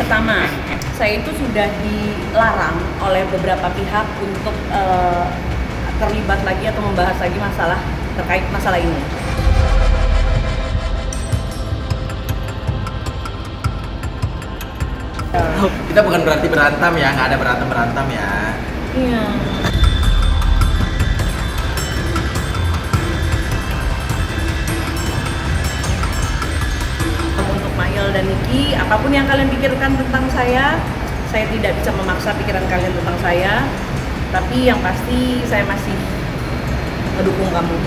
Pertama, saya itu sudah dilarang oleh beberapa pihak untuk terlibat lagi atau membahas lagi masalah terkait masalah ini. Kita bukan berarti berantem ya, nggak ada berantem ya. Iya. Untuk Mail dan Niki, apapun yang kalian pikirkan tentang saya tidak bisa memaksa pikiran kalian tentang saya. Tapi yang pasti saya masih mendukung kamu.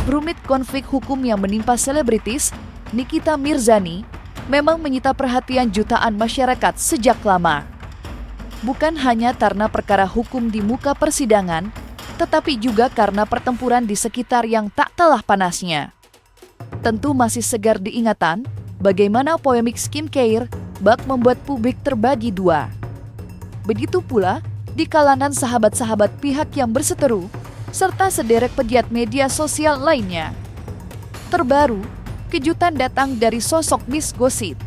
Rumit konflik hukum yang menimpa selebritis, Nikita Mirzani memang menyita perhatian jutaan masyarakat sejak lama. Bukan hanya karena perkara hukum di muka persidangan, tetapi juga karena pertempuran di sekitar yang tak kalah panasnya. Tentu masih segar diingatan bagaimana polemik skincare bak membuat publik terbagi dua. Begitu pula di kalangan sahabat-sahabat pihak yang berseteru, serta sederet pegiat media sosial lainnya. Terbaru, kejutan datang dari sosok Miss Gossip.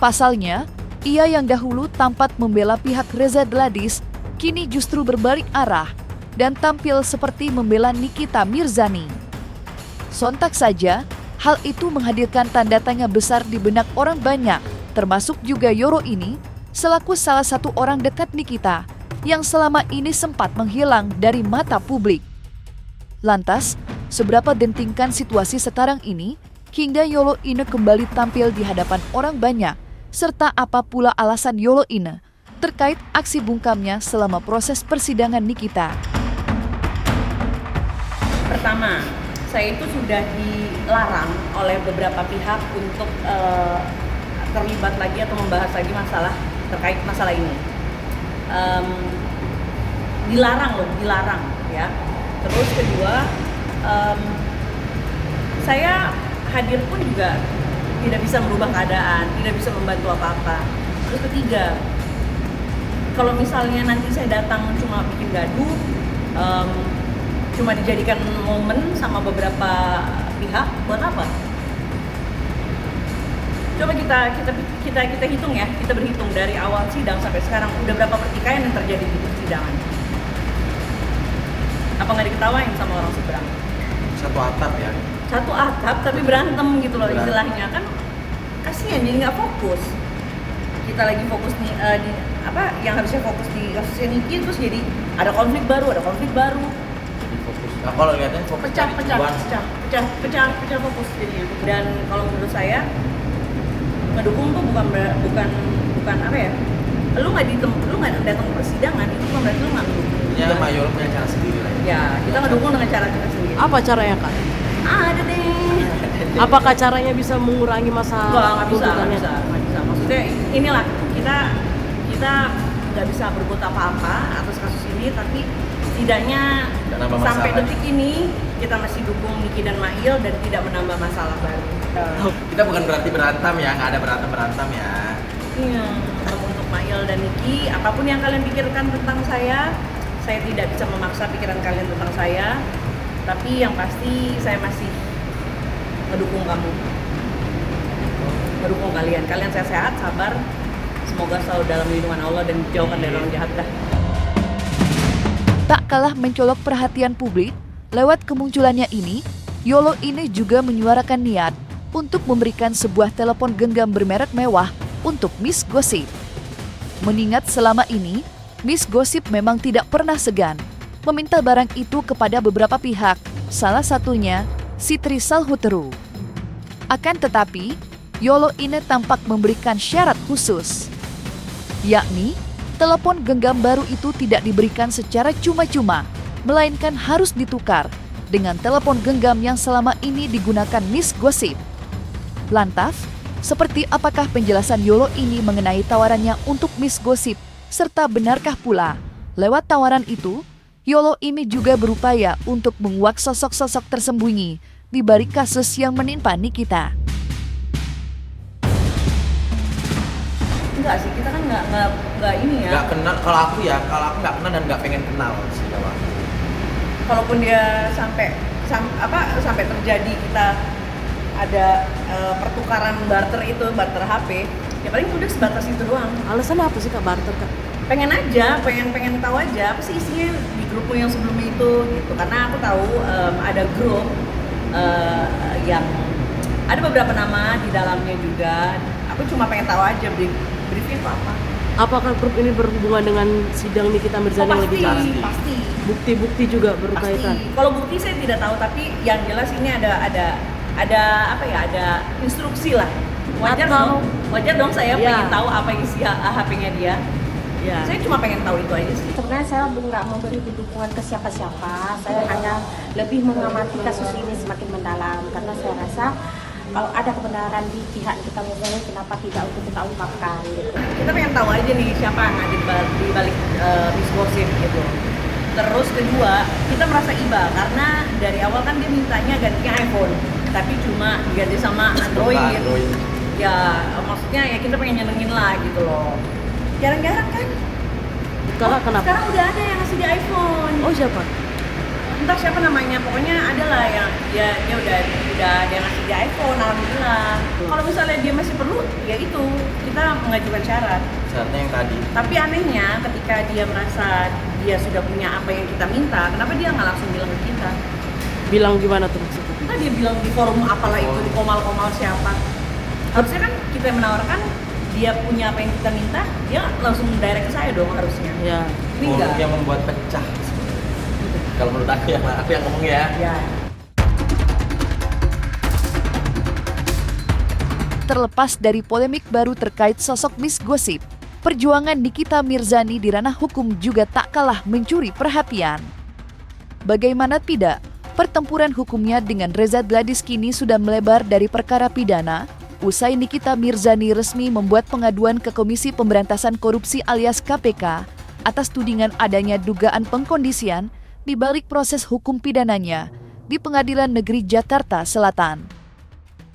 Pasalnya, ia yang dahulu tampak membela pihak Reza Gladys, kini justru berbalik arah dan tampil seperti membela Nikita Mirzani. Sontak saja, hal itu menghadirkan tanda tanya besar di benak orang banyak, termasuk juga Yoro ini, selaku salah satu orang dekat Nikita yang selama ini sempat menghilang dari mata publik. Lantas, seberapa gentingkan situasi sekarang ini hingga Yolo Ine kembali tampil di hadapan orang banyak, serta apa pula alasan Yolo Ine terkait aksi bungkamnya selama proses persidangan Nikita. Pertama, saya itu sudah dilarang oleh beberapa pihak untuk terlibat lagi atau membahas lagi masalah terkait masalah ini. Dilarang ya. Terus kedua, saya hadir pun juga tidak bisa merubah keadaan, tidak bisa membantu apa-apa. Terus ketiga, kalau misalnya nanti saya datang cuma bikin gaduh, cuma dijadikan momen sama beberapa pihak, buat apa? Coba kita hitung ya, kita berhitung dari awal sidang sampai sekarang udah berapa pertikaian yang terjadi di persidangan? Apa nggak diketawain sama orang seberang? Satu atap ya. Satu atap tapi berantem gitu loh istilahnya, kan kasihan jadi nggak fokus. Kita lagi fokus nih di apa yang harusnya fokus di kasusnya Niki, terus jadi ada konflik baru. Jadi fokus. Nah, kalau lihatnya fokus Pecah fokus jadinya. Dan kalau menurut saya ngedukung tuh bukan apa ya? Lu nggak datang ke persidangan itu bukan berarti lu nggak ngedukung. Ya, Mayor punya cara sendiri lah. Ya, kita ngedukung dengan cara kita sendiri. Apa caranya, Kak? Ada deh. Apakah caranya bisa mengurangi masa Nggak bisa. tuntutannya? Maksudnya inilah kita nggak bisa berbuat apa-apa atas kasus ini, tapi setidaknya sampai detik ini kita masih dukung Niki dan Mail dan tidak menambah masalah baru. Kita bukan berarti berantem ya, nggak ada berantem ya. Iya, untuk Mail dan Niki, apapun yang kalian pikirkan tentang saya tidak bisa memaksa pikiran kalian tentang saya. Tapi yang pasti saya masih mendukung kamu, mendukung kalian sehat-sehat, sabar, semoga selalu dalam lindungan Allah dan dijauhkan dari orang jahat dah. Tak kalah mencolok perhatian publik, lewat kemunculannya ini, Yolo ini juga menyuarakan niat untuk memberikan sebuah telepon genggam bermerek mewah untuk Miss Gossip. Mengingat selama ini, Miss Gossip memang tidak pernah segan meminta barang itu kepada beberapa pihak, salah satunya Sitri Salhuteru. Akan tetapi, Yolo Ine tampak memberikan syarat khusus, yakni telepon genggam baru itu tidak diberikan secara cuma-cuma, melainkan harus ditukar dengan telepon genggam yang selama ini digunakan Miss Gossip. Lantas, seperti apakah penjelasan Yolo ini mengenai tawarannya untuk Miss Gossip, serta benarkah pula, lewat tawaran itu, Yolo ini juga berupaya untuk menguak sosok-sosok tersembunyi di balik kasus yang menimpa Nikita. Enggak sih, kita kan nggak ini ya. Nggak kenal, kalau aku nggak kenal dan nggak pengen kenal sih kalau aku. kalaupun dia sampai terjadi kita ada pertukaran barter HP, ya paling udah sebatas itu doang. Alasannya apa sih Kak barter Kak? Pengen tahu aja apa sih isinya di grupmu yang sebelumnya itu gitu, karena aku tahu ada grup yang ada beberapa nama di dalamnya juga. Aku cuma pengen tahu aja briefnya itu apa. Apakah grup ini berhubungan dengan sidang Nikita Mirzani yang lebih jauh? Pasti. Bukti-bukti juga berkaitan. Pasti. Kalau bukti saya tidak tahu, tapi yang jelas ini ada instruksi lah. Wajar dong saya pengen tahu apa isi HP-nya dia. Ya. Saya cuma pengen tahu itu aja sih. Sebenarnya saya nggak memberi dukungan ke siapa-siapa. Saya hanya lebih mengamati kasus ini semakin mendalam, karena saya rasa kalau ada kebenaran di pihak Nikita Mirzani, kenapa tidak untuk kita ungkapkan gitu. Kita pengen tahu aja nih siapa yang ada di balik Miss Gossip gitu. Terus kedua, kita merasa iba karena dari awal kan dia mintanya gantinya iPhone, tapi cuma diganti sama Android. Ya maksudnya ya kita pengen nyenengin lah gitu loh. Jarang-jarang kan. Kenapa? Sekarang udah ada yang ngasih di iPhone. Oh siapa? Entah siapa namanya, pokoknya ada lah yang dia udah dia ngasih di iPhone, alhamdulillah. Kalau misalnya dia masih perlu, ya itu kita mengajukan syarat. Syaratnya yang tadi. Tapi anehnya ketika dia merasa dia sudah punya apa yang kita minta, kenapa dia nggak langsung bilang ke kita? Bilang gimana tuh maksudnya? Entah dia bilang di forum apalah itu, di komal-komal siapa. Harusnya kan kita yang menawarkan, dia punya apa yang kita minta, dia langsung direct ke saya dong harusnya. Ya. Ini enggak. Forum yang membuat pecah. Kalau menurut aku yang ngomong ya. Ya. Terlepas dari polemik baru terkait sosok Miss Gossip, perjuangan Nikita Mirzani di ranah hukum juga tak kalah mencuri perhatian. Bagaimana tidak, pertempuran hukumnya dengan Reza Gladys kini sudah melebar dari perkara pidana, usai Nikita Mirzani resmi membuat pengaduan ke Komisi Pemberantasan Korupsi alias KPK atas tudingan adanya dugaan pengkondisian di balik proses hukum pidananya di Pengadilan Negeri Jakarta Selatan.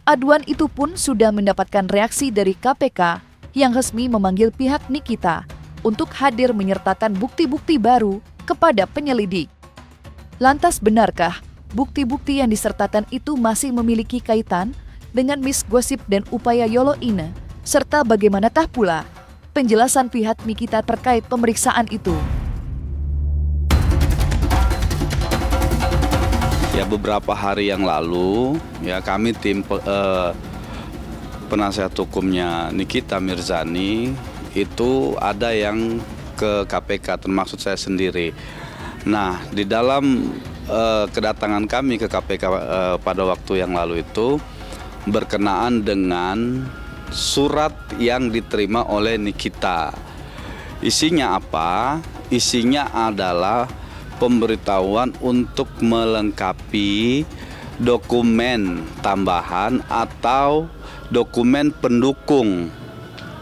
Aduan itu pun sudah mendapatkan reaksi dari KPK yang resmi memanggil pihak Nikita untuk hadir menyertakan bukti-bukti baru kepada penyelidik. Lantas benarkah bukti-bukti yang disertakan itu masih memiliki kaitan dengan Miss Gossip dan upaya Yolo Ine, serta bagaimanakah pula penjelasan pihak Nikita terkait pemeriksaan itu? Ya beberapa hari yang lalu ya kami tim penasihat hukumnya Nikita Mirzani itu ada yang ke KPK termasuk saya sendiri. Nah di dalam kedatangan kami ke KPK pada waktu yang lalu itu berkenaan dengan surat yang diterima oleh Nikita. Isinya apa? Isinya adalah pemberitahuan untuk melengkapi dokumen tambahan atau dokumen pendukung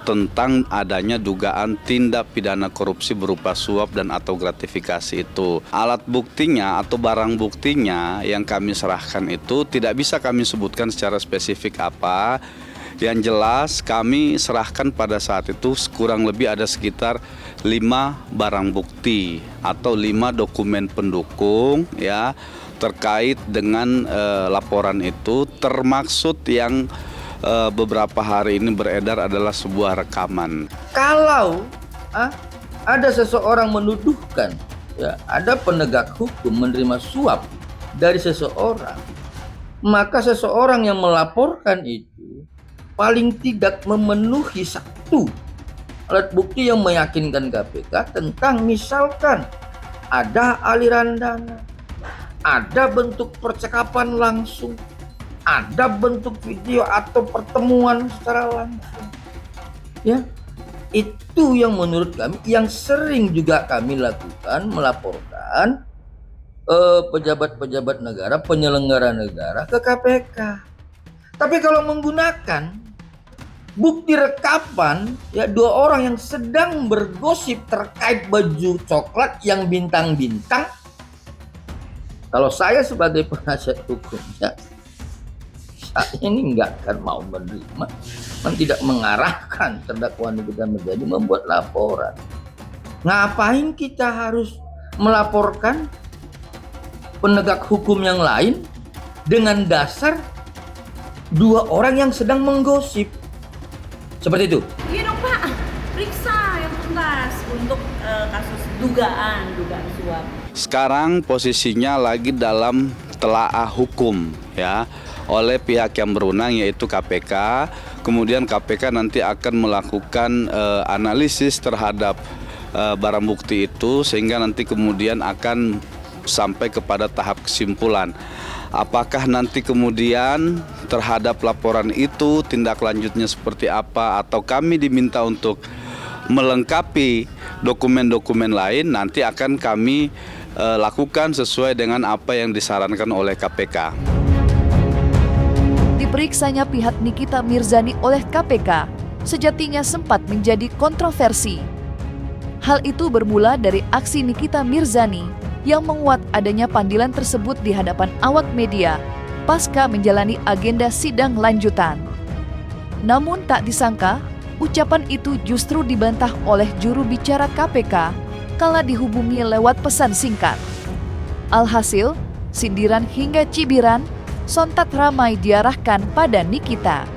tentang adanya dugaan tindak pidana korupsi berupa suap dan atau gratifikasi itu. Alat buktinya atau barang buktinya yang kami serahkan itu tidak bisa kami sebutkan secara spesifik apa. Yang jelas kami serahkan pada saat itu kurang lebih ada sekitar 5 barang bukti atau 5 dokumen pendukung ya terkait dengan laporan itu, termaksud yang beberapa hari ini beredar adalah sebuah rekaman. Kalau ada seseorang menuduhkan ya ada penegak hukum menerima suap dari seseorang, maka seseorang yang melaporkan itu paling tidak memenuhi satu alat bukti yang meyakinkan KPK tentang misalkan ada aliran dana, ada bentuk percakapan langsung, ada bentuk video atau pertemuan secara langsung. Ya, itu yang menurut kami yang sering juga kami lakukan, melaporkan pejabat-pejabat negara, penyelenggara negara ke KPK. Tapi kalau menggunakan bukti rekapan ya 2 orang yang sedang bergosip terkait baju coklat yang bintang-bintang, kalau saya sebagai penasihat hukumnya, saya ini nggak akan mau menerima dan tidak mengarahkan terdakwa Nikita Mirzani membuat laporan. Ngapain kita harus melaporkan penegak hukum yang lain dengan dasar dua orang yang sedang menggosip. Seperti itu. Iya dong Pak, periksa yang tuntas untuk kasus dugaan suap. Sekarang posisinya lagi dalam telaah hukum ya oleh pihak yang berwenang yaitu KPK. Kemudian KPK nanti akan melakukan analisis terhadap barang bukti itu sehingga nanti kemudian akan sampai kepada tahap kesimpulan. Apakah nanti kemudian terhadap laporan itu tindak lanjutnya seperti apa atau kami diminta untuk melengkapi dokumen-dokumen lain, nanti akan kami lakukan sesuai dengan apa yang disarankan oleh KPK. Diperiksanya pihak Nikita Mirzani oleh KPK sejatinya sempat menjadi kontroversi. Hal itu bermula dari aksi Nikita Mirzani yang menguat adanya panggilan tersebut di hadapan awak media pasca menjalani agenda sidang lanjutan. Namun tak disangka, ucapan itu justru dibantah oleh juru bicara KPK kala dihubungi lewat pesan singkat. Alhasil, sindiran hingga cibiran sontak ramai diarahkan pada Nikita.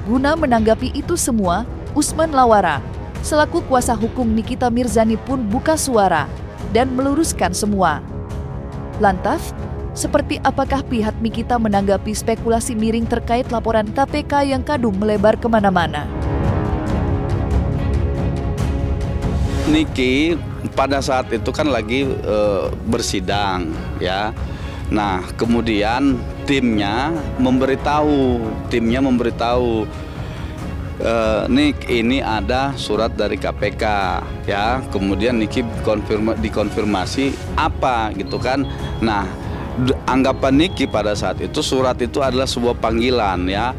Guna menanggapi itu semua, Usman Lawara, selaku kuasa hukum Nikita Mirzani pun buka suara dan meluruskan semua. Lantas, seperti apakah pihak Nikita menanggapi spekulasi miring terkait laporan KPK yang kadung melebar kemana-mana? Niki pada saat itu kan lagi bersidang ya. Nah kemudian timnya memberitahu Nik, ini ada surat dari KPK ya. Kemudian Niki dikonfirmasi apa gitu kan. Nah, anggapan Niki pada saat itu surat itu adalah sebuah panggilan ya.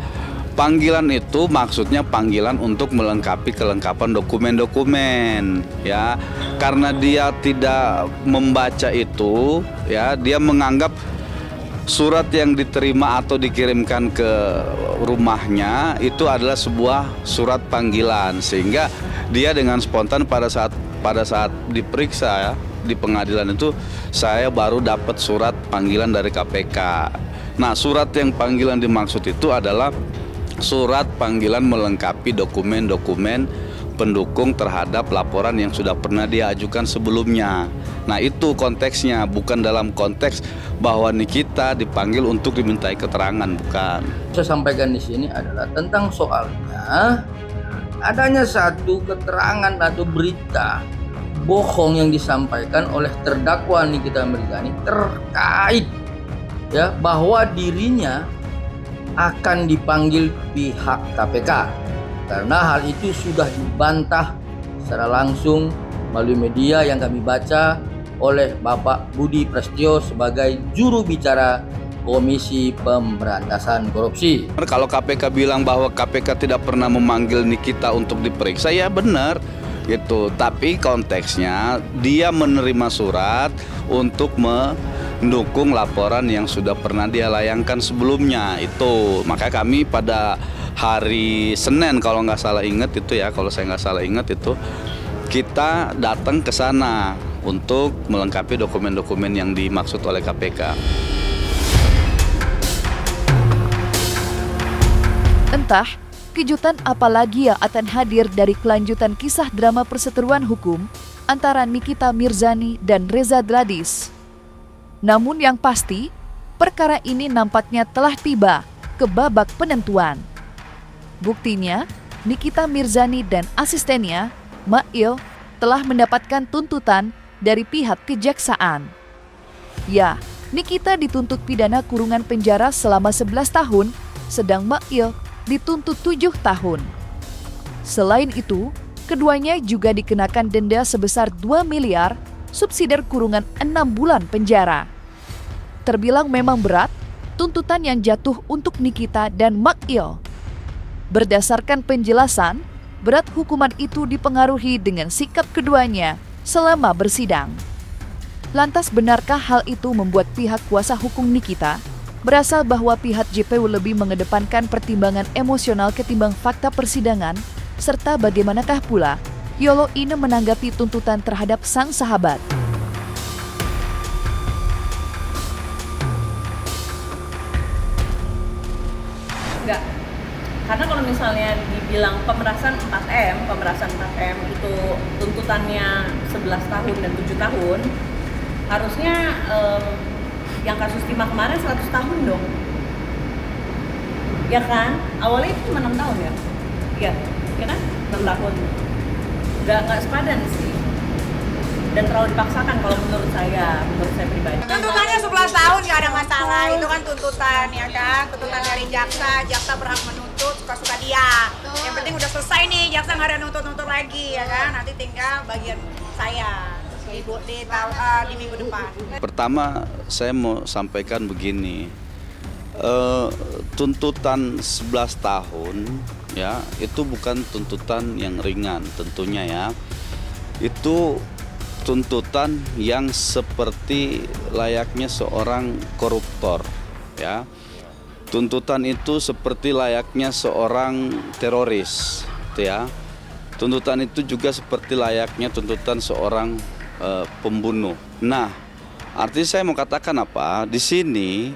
Panggilan itu maksudnya panggilan untuk melengkapi kelengkapan dokumen-dokumen ya. Karena dia tidak membaca itu ya, dia menganggap surat yang diterima atau dikirimkan ke rumahnya itu adalah sebuah surat panggilan, sehingga dia dengan spontan pada saat diperiksa ya, di pengadilan itu saya baru dapat surat panggilan dari KPK. Nah, surat yang panggilan dimaksud itu adalah surat panggilan melengkapi dokumen-dokumen pendukung terhadap laporan yang sudah pernah dia ajukan sebelumnya. Nah, itu konteksnya, bukan dalam konteks bahwa Nikita dipanggil untuk dimintai keterangan, bukan. Saya sampaikan di sini adalah tentang soalnya adanya satu keterangan atau berita bohong yang disampaikan oleh terdakwa Nikita Mirzani terkait ya bahwa dirinya akan dipanggil pihak KPK. Karena hal itu sudah dibantah secara langsung melalui media yang kami baca oleh Bapak Budi Prasetyo sebagai juru bicara Komisi Pemberantasan Korupsi. Kalau KPK bilang bahwa KPK tidak pernah memanggil Nikita untuk diperiksa, ya benar gitu. Tapi konteksnya dia menerima surat untuk mendukung laporan yang sudah pernah dia layangkan sebelumnya itu. Maka kami pada hari Senin kalau nggak salah ingat itu ya, kalau saya nggak salah ingat itu kita datang ke sana untuk melengkapi dokumen-dokumen yang dimaksud oleh KPK. Entah kejutan apa lagi yang akan hadir dari kelanjutan kisah drama perseteruan hukum antara Nikita Mirzani dan Reza Gladys. Namun yang pasti, perkara ini nampaknya telah tiba ke babak penentuan. Buktinya, Nikita Mirzani dan asistennya, Mail, telah mendapatkan tuntutan dari pihak kejaksaan. Ya, Nikita dituntut pidana kurungan penjara selama 11 tahun, sedang Mail dituntut 7 tahun. Selain itu, keduanya juga dikenakan denda sebesar 2 miliar, subsidiar kurungan 6 bulan penjara. Terbilang memang berat, tuntutan yang jatuh untuk Nikita dan Mail. Berdasarkan penjelasan, berat hukuman itu dipengaruhi dengan sikap keduanya selama bersidang. Lantas benarkah hal itu membuat pihak kuasa hukum Nikita berasa bahwa pihak JPU lebih mengedepankan pertimbangan emosional ketimbang fakta persidangan, serta bagaimanakah pula Yolo Ine menanggapi tuntutan terhadap sang sahabat? Karena kalau misalnya dibilang pemerasan 4M itu tuntutannya 11 tahun dan 7 tahun, harusnya yang kasus Timah kemarin 100 tahun dong. Ya kan? Awalnya itu cuma 6 tahun ya? Iya, ya kan? 6 tahun. Nggak sepadan sih. Dan terlalu dipaksakan kalau menurut saya pribadi. Tuntutannya 11 tahun nggak ada masalah, itu kan tuntutan ya kan, tuntutan dari jaksa berhak menuntut suka-suka dia. Yang penting udah selesai nih, jaksa nggak ada nuntut-nuntut lagi ya kan, nanti tinggal bagian saya di minggu depan. Pertama saya mau sampaikan begini, tuntutan 11 tahun ya itu bukan tuntutan yang ringan tentunya ya. Itu tuntutan yang seperti layaknya seorang koruptor ya. Tuntutan itu seperti layaknya seorang teroris ya. Tuntutan itu juga seperti layaknya tuntutan seorang pembunuh. Nah, artinya saya mau katakan apa? Di sini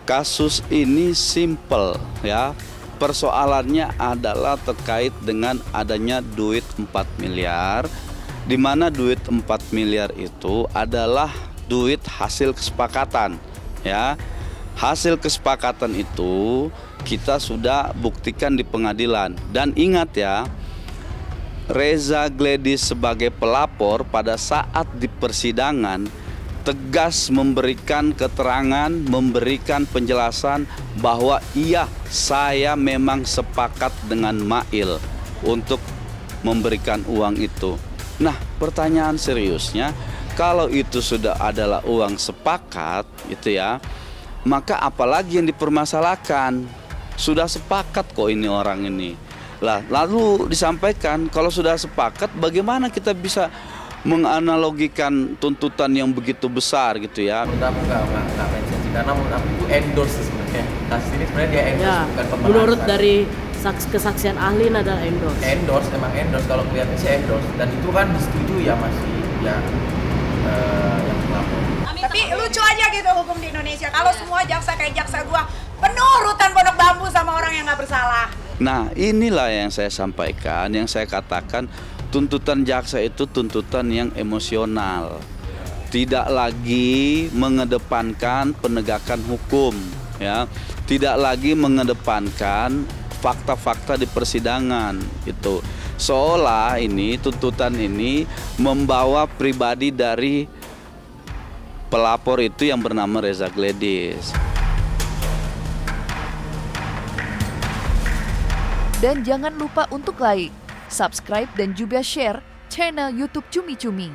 kasus ini simple ya. Persoalannya adalah terkait dengan adanya duit 4 miliar, di mana duit 4 miliar itu adalah duit hasil kesepakatan ya. Hasil kesepakatan itu kita sudah buktikan di pengadilan. Dan ingat ya, Reza Gledis sebagai pelapor pada saat di persidangan tegas memberikan keterangan, memberikan penjelasan bahwa iya, saya memang sepakat dengan Mail untuk memberikan uang itu. Nah, pertanyaan seriusnya, kalau itu sudah adalah uang sepakat, itu ya, maka apalagi yang dipermasalahkan? Sudah sepakat kok ini orang ini. Lah, lalu disampaikan kalau sudah sepakat, bagaimana kita bisa menganalogikan tuntutan yang begitu besar gitu ya? Menurut aku nggak mention, karena menurut aku itu endorse sebenarnya. Kasus ini sebenarnya dia endorse, Ya, bukan pemerasan. menurut dari kesaksian ahli ini adalah endorse. Emang endorse, kalau kelihatan sih endorse, dan itu kan disetujui ya masih ya yang pelapor. Tapi lucu aja gitu hukum di Indonesia, kalau semua jaksa kayak jaksa gua penuh rutan pondok bambu sama orang yang nggak bersalah. Nah, inilah yang saya sampaikan, yang saya katakan tuntutan jaksa itu tuntutan yang emosional. Tidak lagi mengedepankan penegakan hukum, ya. Tidak lagi mengedepankan fakta-fakta di persidangan itu. Seolah ini tuntutan ini membawa pribadi dari pelapor itu yang bernama Reza Gledis. Dan jangan lupa untuk like, subscribe dan juga share channel YouTube Cumi Cumi.